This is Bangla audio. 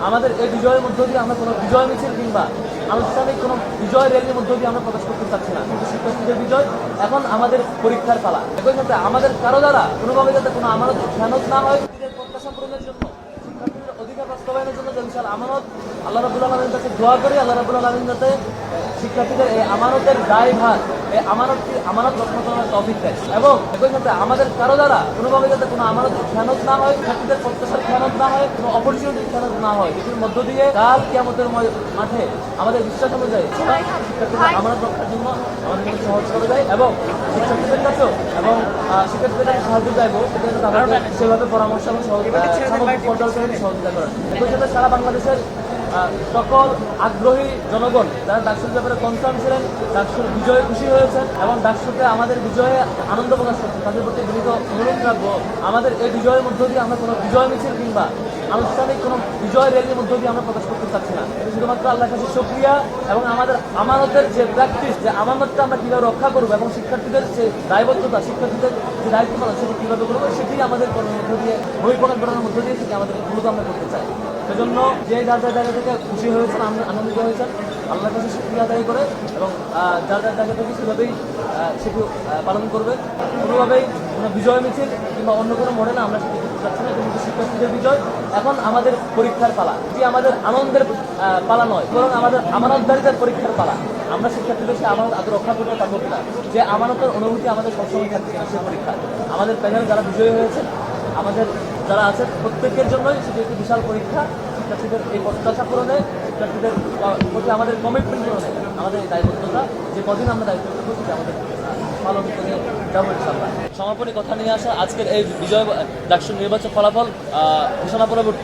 আমাদের এই বিজয়ের মধ্য দিয়ে আমরা কোনো বিজয় মিছিল কিংবা আনুষ্ঠানিক কোনো বিজয় র্যালির মধ্য দিয়ে আমরা প্রকাশ করতে চাচ্ছি না। কিন্তু শিক্ষার্থীদের বিজয় এখন আমাদের পরীক্ষার পালা। একই সাথে আমাদের কারো দ্বারা কোনোভাবে যাতে কোনো আমানত খেয়ানত না হয়, প্রত্যাশা পূরণের জন্য, শিক্ষার্থীদের অধিকার বাস্তবায়নের জন্য যে বিশাল আমানত, আল্লাহ রাব্বুল আলামিনের কাছে দোয়া করি আল্লাহ রাব্বুল আলামিন যাতে শিক্ষার্থীদের এই আমানতের দায়ভার, এই আমানত রক্ষা করার তৌফিক দেয়। এবং একই সাথে আমাদের কারো দ্বারা কোনোভাবে যাতে কোনো আমানত খেয়ানত না হয়, শিক্ষার্থীদের প্রত্যাশার খেয়ানত না হয়, কোনো অপরচুনিটির খেয়ানত না হয়, এটির মধ্য দিয়ে কাল কিয়ামতের মাঠে আমাদের বিশ্বাস অনুযায়ী শিক্ষার্থীদের আমানত রক্ষার জন্য আমাদের কাছে সহজ করে দেয় এবং শিক্ষার্থীদের কাছেও এবং শিক্ষার্থীদের কাছে সাহায্য চাইবো সেভাবে পরামর্শ এবং সহযোগিতা করেন। একই সাথে সারা বাংলাদেশের সকল আগ্রহী জনগণ যারা ডাকসুর ব্যাপারে কনসার্ন ছিলেন, ডাকসুর বিজয়ে খুশি হয়েছেন এবং ডাকসুতে আমাদের বিজয়ে আনন্দ প্রকাশ করছেন, তাদের প্রতি বিনীত অনুরোধ রাখবো আমাদের এই বিজয়ের মধ্য দিয়ে আমরা কোনো বিজয় মিছিল কিংবা আনুষ্ঠানিক কোনো বিজয় র্যালির মধ্য দিয়ে আমরা প্রকাশ করতে চাচ্ছি না। শুধুমাত্র আল্লাহর কাছে শুকরিয়া এবং আমাদের আমানতের যে প্র্যাকটিস, যে আমানতটা আমরা কীভাবে রক্ষা করবো এবং শিক্ষার্থীদের যে দায়বদ্ধতা, শিক্ষার্থীদের যে দায়িত্ব পালন সেটি কীভাবে করবো সেটি আমাদের করার মধ্য দিয়ে বহিঃপ্রকাশ করার মধ্য দিয়ে সেটি আমাদের মূলত আমরা করতে চাই। সেজন্য যে যার যার জায়গা থেকে খুশি হয়েছেন, আনন্দিত হয়েছেন, আল্লাহর কাছে শুকরিয়া আদায় করে এবং যার যার জায়গা থেকে সেভাবেই সেটি পালন করবে। কোনোভাবেই কোনো বিজয় মিছিল কিংবা অন্য কোনো মডেলে আমরা সেটি করতে চাচ্ছি না। কিন্তু শিক্ষার্থীদের বিজয় এখন আমাদের পরীক্ষার পালা, এটি আমাদের আনন্দের পালা নয়, বরং আমাদের আমানতদারিতার পরীক্ষার পালা। আমরা শিক্ষার্থীদের সে আমানত আদৌ রক্ষা করতে পারবো কিনা, যে আমানতের অনুভূতি আমাদের সবসময় থাকছে না সে পরীক্ষা। আমাদের প্যানেল যারা বিজয়ী হয়েছে, আমাদের যারা আছে প্রত্যেকের জন্যই সেটি একটি বিশাল পরীক্ষা। শিক্ষার্থীদের এই প্রত্যাশা পূরণে, শিক্ষার্থীদের প্রতি আমাদের কমিটমেন্ট পূরণে, আমাদের এই দায়বদ্ধতা যে কদিন আমরা দায়িত্ব করবো সেটি আমাদের পালন করে যাবো ইনশাআল্লাহ। সমাপনী কথা নিয়ে আসা আজকের এই বিজয় ডাকসুর নির্বাচন ফলাফল ঘোষণা পরবর্তী